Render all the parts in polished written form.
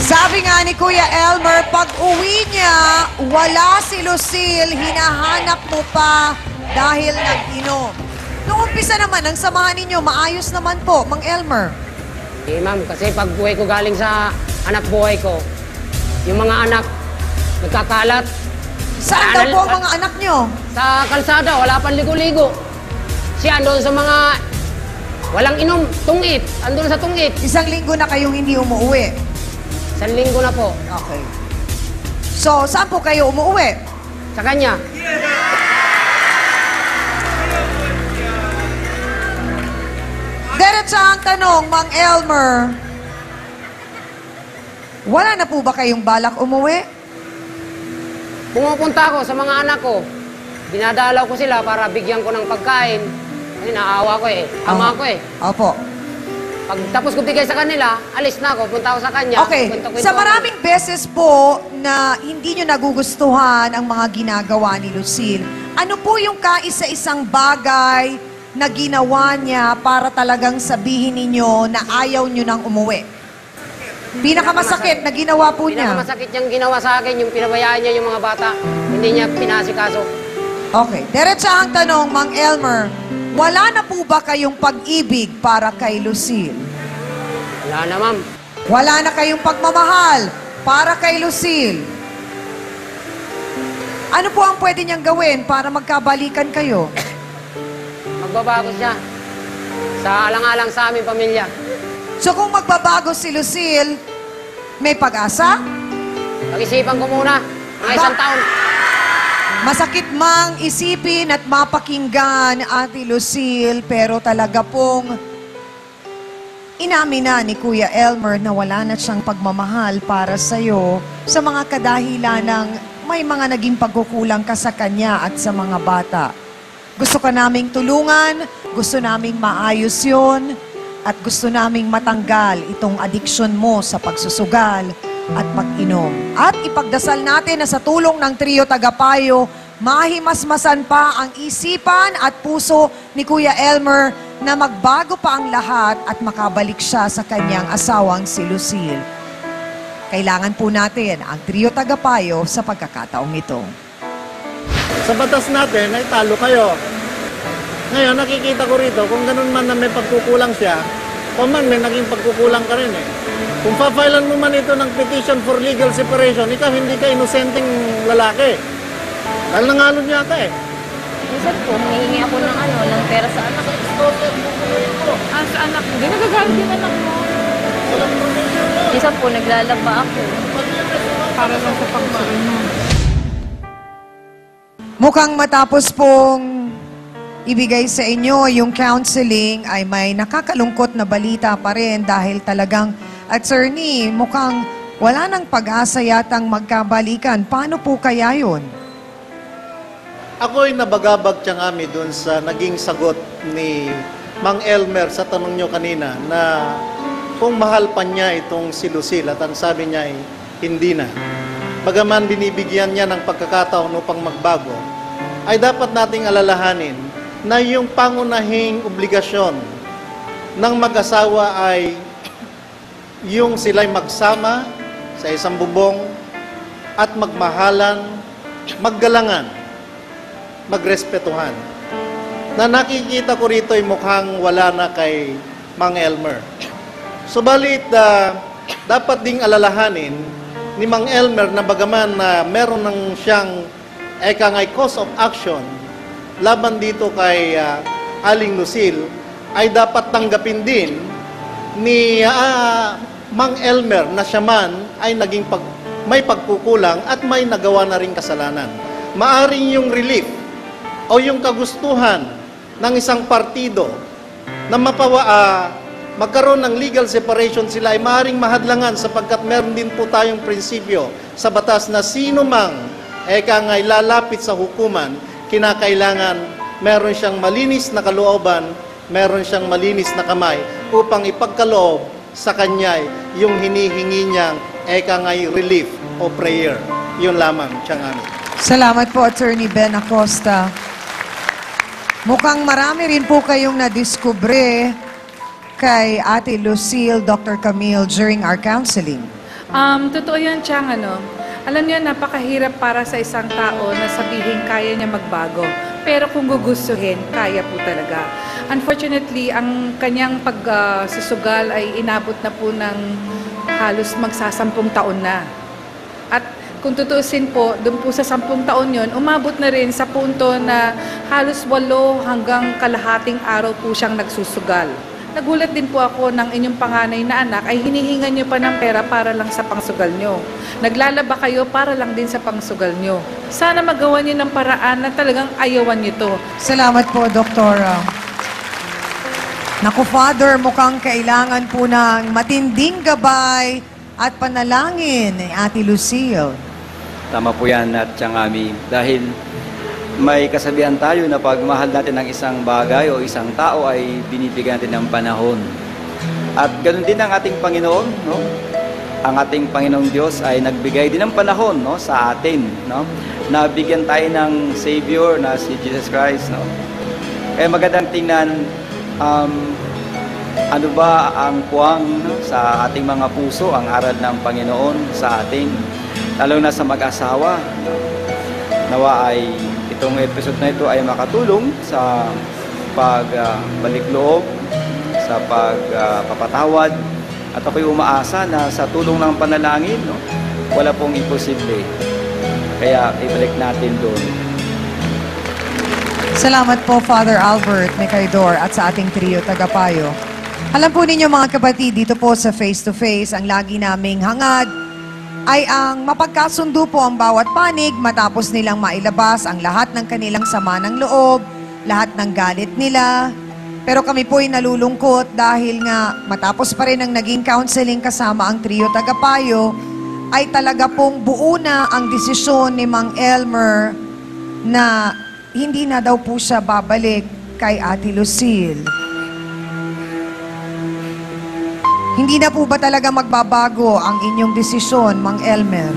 Sabi nga ni Kuya Elmer, pag uwi niya, wala si Lucille, hinahanap mo pa dahil nag-inom. Nung umpisa naman, ang samahan ninyo, maayos naman po, Mang Elmer. Eh, ma'am, kasi pag buhay ko galing sa anak buhay ko, yung mga anak, nagkakalat. Saan daw po ang mga anak nyo? Sa kalsada, wala pang ligo-ligo. Siya andun sa mga walang inom, tungit. Andun sa tungit. Isang linggo na kayong hindi umuwi. 1 linggo na po. Okay. So, saan po kayo umuwi? Sa kanya. Diretsa ang tanong, Mang Elmer. Wala na po ba kayong balak umuwi? Pumupunta ako sa mga anak ko. Dinadalaw ko sila para bigyan ko ng pagkain. Kasi naawa ko eh. Ama ko eh. Opo. Pag tapos ko bigay sa kanila, alis na ako. Punta ako sa kanya. Okay. Kwento-kwento Sa ako. maraming beses po na hindi nyo nagugustuhan ang mga ginagawa ni Lucille, ano po yung kaisa-isang bagay na ginawa niya para talagang sabihin ninyo na ayaw nyo nang umuwi? Pinakamasakit na ginawa po niya. Pinakamasakit niyang ginawa sa akin, yung pinabayaan niya yung mga bata. Hindi niya pinasikaso. Okay. Diretsa ang tanong, Mang Elmer, wala na po ba kayong pag-ibig para kay Lucille? Wala na, ma'am. Wala na kayong pagmamahal para kay Lucille? Ano po ang pwede niyang gawin para magkabalikan kayo? Magbabago siya. Sa alang-alang sa aming pamilya. So kung magbabago si Lucille, may pag-asa? Pag-isipan ko muna. Mga isang taon. Masakit mang isipin at mapakinggan, Ate Lucille, pero talaga pong inamin na ni Kuya Elmer na wala na siyang pagmamahal para sa'yo sa mga kadahilan ng may mga naging pagkukulang ka sa kanya at sa mga bata. Gusto ka naming tulungan, gusto naming maayos yon, at gusto naming matanggal itong addiction mo sa pagsusugal at pag-inom. At ipagdasal natin na sa tulong ng Trio Tagapayo, mahimasmasan pa ang isipan at puso ni Kuya Elmer na magbago pa ang lahat at makabalik siya sa kanyang asawang si Lucille. Kailangan po natin ang Trio Tagapayo sa pagkakataong ito. Sa batas natin ay talo kayo. Ngayon, nakikita ko rito, kung ganun man na may pagkukulang siya, o man may naging pagkukulang ka rin eh. Kung papailan mo man ito ng petition for legal separation, ikaw hindi ka inosenteng lalaki. Dahil nangalon yata eh. Minsan po, humihingi ako ng pera sa anak. Sa anak mo? Hindi nagagalit yung anak mo. Minsan po, naglalaba ako. Para lang sa pagkain mo. Mukhang matapos pong ibigay sa inyo yung counseling ay may nakakalungkot na balita pa rin dahil talagang, attorney, mukhang wala nang pag-asa yatang magkabalikan. Paano po kaya yun? Ako'y nabagabag tiyang ami dun sa naging sagot ni Mang Elmer sa tanong nyo kanina na kung mahal pa niya itong si Lucille at ang sabi niya ay hindi na. Bagaman binibigyan niya ng pagkakataon upang magbago, ay dapat nating alalahanin na yung pangunahing obligasyon ng mag-asawa ay yung sila'y magsama sa isang bubong at magmahalan, maggalangan, magrespetuhan. Na nakikita ko rito ay mukhang wala na kay Mang Elmer. Subalit, dapat ding alalahanin ni Mang Elmer na bagaman na meron ng siyang cause of action laban dito kay Aling Lucille, ay dapat tanggapin din ni Mang Elmer na siya man ay naging may pagkukulang at may nagawa na rin kasalanan. Maaring yung relief o yung kagustuhan ng isang partido na magkaroon ng legal separation sila ay maaring mahadlangan sapagkat meron din po tayong prinsipyo sa batas na sino mang nga'y lalapit sa hukuman, kinakailangan meron siyang malinis na kalooban, meron siyang malinis na kamay upang ipagkaloob sa kanya yung hinihingi niyang nga'y relief o prayer. Yun lamang siyang amin. Salamat po, Attorney Ben Acosta. Mukhang marami rin po kayong nadiskubre kay Ate Lucille, Dr. Camille, during our counseling. Totoo yan, Chang, Alam niyo, napakahirap para sa isang tao na sabihin kaya niya magbago. Pero kung gugustuhin, kaya po talaga. Unfortunately, ang kanyang pagsusugal ay inabot na po ng halos magsasampung taon na. At kung tutuusin po, doon po sa 10 taon yon, umabot na rin sa punto na halos 8 hanggang kalahating araw po siyang nagsusugal. Nagulat din po ako ng inyong panganay na anak ay hinihingan niyo pa ng pera para lang sa pangsugal niyo. Naglalaba kayo para lang din sa pangsugal niyo. Sana magawa niyo ng paraan na talagang ayawan niyo to. Salamat po, Doktora. Naku, Father, mukhang kailangan po ng matinding gabay at panalangin ni Ate Lucille. Tama po yan at Tiangami. Dahil may kasabihan tayo na pag mahal natin ng isang bagay o isang tao ay binibigyan natin ng panahon. At ganoon din ang ating Panginoon, no? Ang ating Panginoong Diyos ay nagbigay din ng panahon, no, sa atin, no? Nabigyan tayo ng Savior na si Jesus Christ, no? Kaya magandang tingnan ano ba ang puwang, no, sa ating mga puso, ang aral ng Panginoon sa atin, lalo na sa mag-asawa, no? Nawa ay itong episode na ito ay makatulong sa pagbalik loob, sa pagpapatawad, at ako'y umaasa na sa tulong ng panalangin, no, wala pong imposible. Kaya ibalik natin doon. Salamat po, Father Albert Mecaidor at sa ating trio tagapayo. Alam po ninyo mga kapatid, dito po sa Face to Face, ang lagi naming hangad ay ang mapagkasundo po ang bawat panig matapos nilang mailabas ang lahat ng kanilang sama ng loob, lahat ng galit nila. Pero kami po ay nalulungkot dahil nga matapos pa rin ang naging counseling kasama ang trio tagapayo, ay talaga pong buo na ang desisyon ni Mang Elmer na hindi na daw po siya babalik kay Ate Lucille. Hindi na po ba talaga magbabago ang inyong desisyon, Mang Elmer?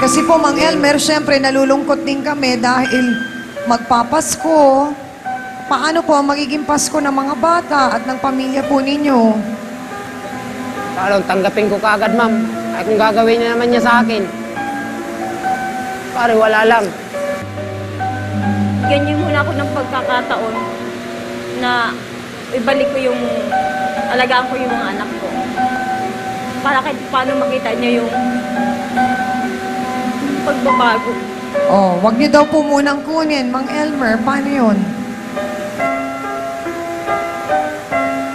Kasi po, Mang Elmer, syempre nalulungkot din kami dahil magpapasko. Paano po ang magiging Pasko ng mga bata at ng pamilya po ninyo? Paano, tanggapin ko kaagad, ma'am. Ay kung gagawin niya naman niya sa akin. Pare, wala lang. Ganyan muna ako ng pagkakataon na ibalik ko yung, alagaan ko yung mga anak ko. Para kahit paano makita niya yung pagbabago. Oh, wag niyo daw po munang kunin, Mang Elmer. Paano yun?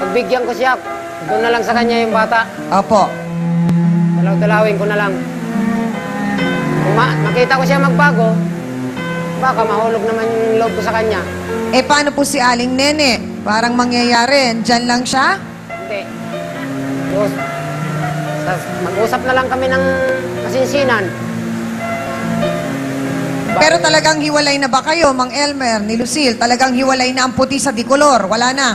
Pagbigyan ko siya, doon na lang sa kanya yung bata. Opo. Dalaw-dalawin ko na lang. Kung makita ko siya magbago, baka mahulog naman yung loob ko sa kanya. Eh, paano po si Aling Nene? Parang mangyayari. Diyan lang siya? Hindi. Mag-usap na lang kami ng masinsinan. Pero talagang hiwalay na ba kayo, Mang Elmer, ni Lucille? Talagang hiwalay na ang puti sa dikolor? Wala na?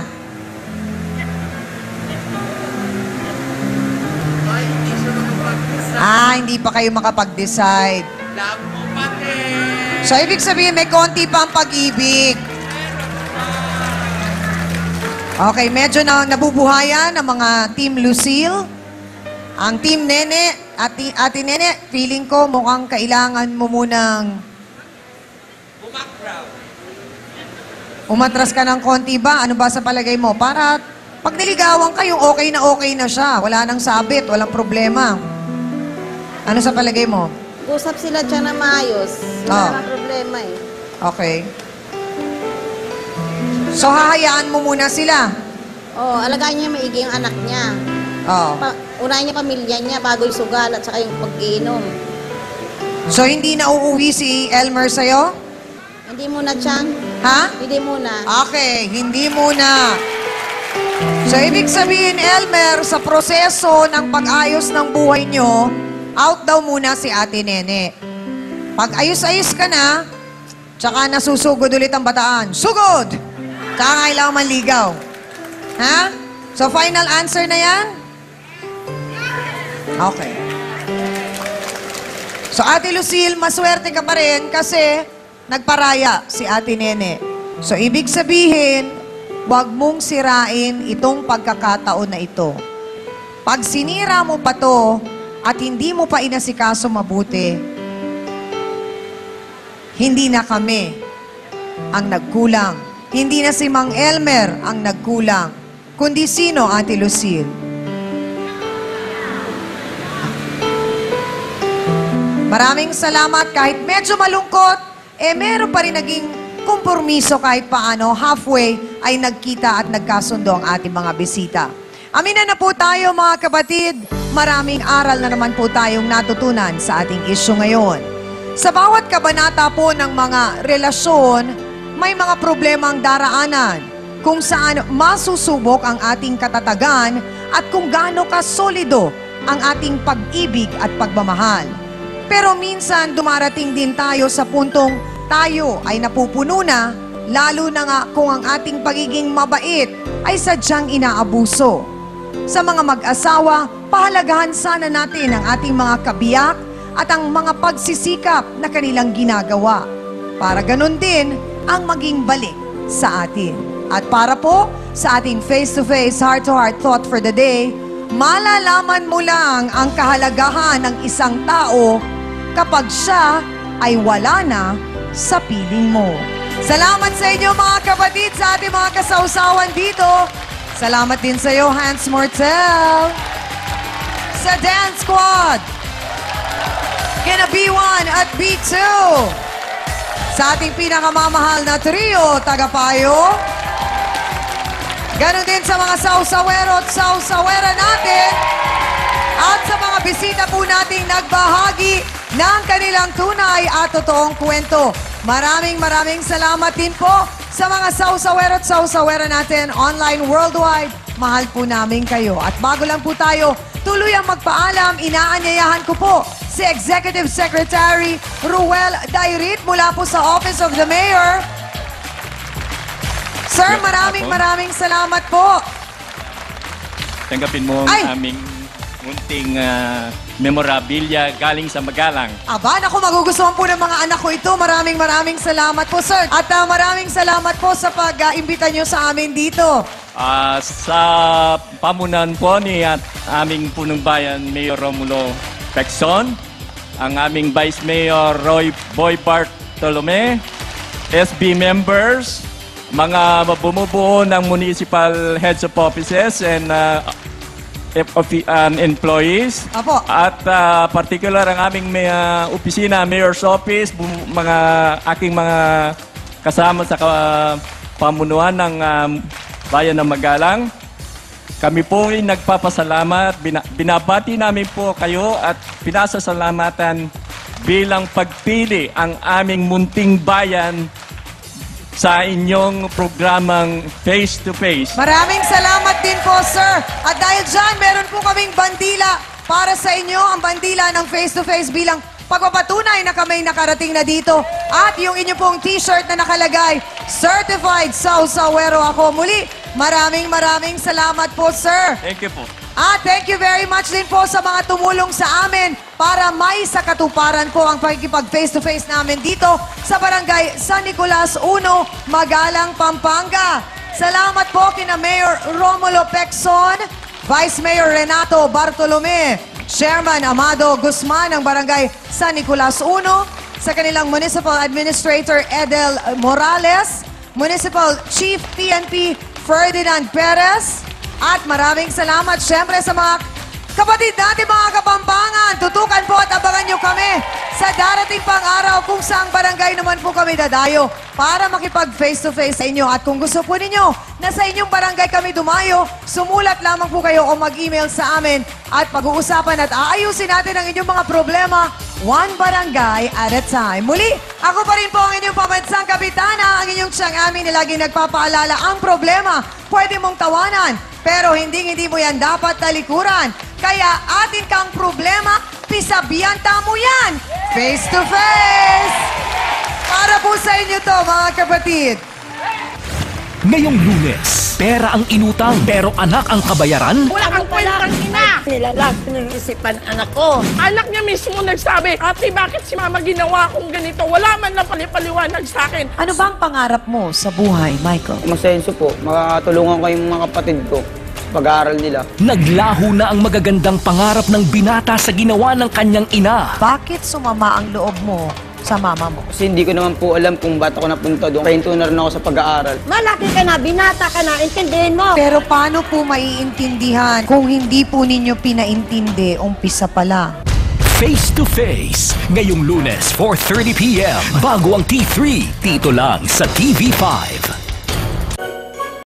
Hindi pa kayo makapag-decide. So, ibig sabihin, may konti pa ang pag-ibig. Okay, medyo na nabubuhayan ang mga Team Lucille. Ang Team Nene, Ate Nene, feeling ko mukhang kailangan mo munang umatras ka ng konti ba? Ano ba sa palagay mo? Para pag niligawan kayo, okay na siya. Wala nang sabit, walang problema. Ano sa palagay mo? Usap sila dyan na maayos. Wala nang problema eh. Okay. So, hahayaan mo muna sila? Oo, alagaan niya maigi yung anak niya. Oo. Unahin niya pamilya niya bago yung sugal at saka yung pag-iinom. So, hindi na uuwi si Elmer sa'yo? Hindi muna, Chang. Ha? Hindi muna. Okay, hindi muna. So, ibig sabihin, Elmer, sa proseso ng pag-ayos ng buhay nyo, out daw muna si Ate Nene. Pag ayos-ayos ka na, tsaka nasusugod ulit ang bataan. Sugod! Tsaka kailangan manligaw. Ha? So, final answer na yan? Okay. So, Ate Lucille, maswerte ka pa rin kasi nagparaya si Ate Nene. So, ibig sabihin, huwag mong sirain itong pagkakataon na ito. Pag sinira mo pa to, at hindi mo pa inasikaso mabuti, hindi na kami ang nagkulang. Hindi na si Mang Elmer ang nagkulang, kundi sino, Ate Lucille? Maraming salamat. Kahit medyo malungkot, meron pa rin naging kompromiso kahit paano. Halfway ay nagkita at nagkasundo ang ating mga bisita. Aminan na po tayo mga kapatid. Maraming aral na naman po tayong natutunan sa ating issue ngayon. Sa bawat kabanata po ng mga relasyon, may mga problemang daraanan kung saan masusubok ang ating katatagan at kung gaano kasolido ang ating pag-ibig at pagmamahal. Pero minsan dumarating din tayo sa puntong tayo ay napupuno na, lalo na nga kung ang ating pagiging mabait ay sadyang inaabuso. Sa mga mag-asawa, pahalagahan sana natin ang ating mga kabiyak at ang mga pagsisikap na kanilang ginagawa. Para ganun din ang maging balik sa atin. At para po sa ating face-to-face, heart-to-heart thought for the day, malalaman mo lang ang kahalagahan ng isang tao kapag siya ay wala na sa piling mo. Salamat sa inyo mga kapatid, sa ating mga kasawsawan dito. Salamat din sa iyo, Hans Mortel. Sa Dance Squad. Kina B1 at B2. Sa ating pinakamamahal na trio, Tagapayo. Ganon din sa mga sawsawero at sawsawera natin. At sa mga bisita po nating nagbahagi ng kanilang tunay at totoong kwento. Maraming salamat din po sa mga sawsawero at sawsawera natin online worldwide. Mahal po namin kayo. At bago lang po tayo tuluyang magpaalam, inaanyayahan ko po si Executive Secretary Ruel Dairit mula po sa Office of the Mayor. Sir, maraming salamat po. Tanggapin mo ang aming munting memorabilia galing sa Magalang. Aba, naku, magugustuhan po ng mga anak ko ito. Maraming salamat po, sir. At maraming salamat po sa pag-imbita nyo sa amin dito. Sa pamunan po ni aming punong bayan, Mayor Romulo Pecson, ang aming Vice Mayor Roy Boy Bartolome, SB members, mga bumubuo ng municipal heads of offices and employees. Apo. At particular ang aming opisina, Mayor's Office, aking mga kasama sa pamunuan ng bayan ng Magalang. Kami po ay nagpapasalamat. Binabati namin po kayo at pinasasalamatan bilang pagpili ang aming munting bayan sa inyong programang Face to Face. Maraming salamat din po, sir. At dahil dyan, meron po kaming bandila para sa inyo, ang bandila ng Face to Face bilang pagpapatunay na kami nakarating na dito. At yung inyo pong t-shirt na nakalagay, Certified Sawsawero ako. Muli, maraming salamat po, sir. Thank you po. Thank you very much din po sa mga tumulong sa amin para may sa katuparan po ang pagkikipag face-to-face namin dito sa Barangay San Nicolas 1, Magalang, Pampanga. Salamat po kina Mayor Romulo Pecson, Vice Mayor Renato Bartolome, Chairman Amado Guzman ng Barangay San Nicolas 1, sa kanilang Municipal Administrator Edel Morales, Municipal Chief PNP Ferdinand Perez, at maraming salamat syempre sa mga kapatid natin mga Kapampangan. Tutukan po at abangan nyo kami sa darating pang araw kung saang barangay naman po kami dadayo para makipag face-to-face sa inyo. At kung gusto po ninyo na sa inyong barangay kami dumayo, sumulat lamang po kayo o mag-email sa amin at pag-uusapan at aayusin natin ang inyong mga problema one barangay at a time. Muli, ako pa rin po ang inyong pamansang kapitana, ang inyong siyang amin na laging nagpapaalala ang problema. Pwede mong tawanan, pero hindi mo yan dapat talikuran. Kaya atin kang problema, pisabianta mo yan. Face to face! Para po sa inyo to, mga kapatid. Ngayong Lunes, pera ang inutang pero anak ang kabayaran? Wala kang kwentang ina! Nilalag ng isipan anak ko. Anak niya mismo nagsabi, Ate, bakit si Mama ginawa kong ganito? Wala man lang palipaliwanag sa akin. Ano ba ang pangarap mo sa buhay, Michael? Masenso po, makakatulungan ko yung mga kapatid ko pag-aaral nila. Naglaho na ang magagandang pangarap ng binata sa ginawa ng kanyang ina. Bakit sumama ang loob mo sa mama mo? Kasi hindi ko naman po alam kung ba't ako napunta doon. Pahinto na rin ako sa pag-aaral. Malaki ka na, binata ka na, intindihin mo. Pero paano po maiintindihan kung hindi po ninyo pinaintindi umpisa pa lang? Face to Face, ngayong Lunes 4:30 p.m. Bago ang T3, dito lang sa TV5.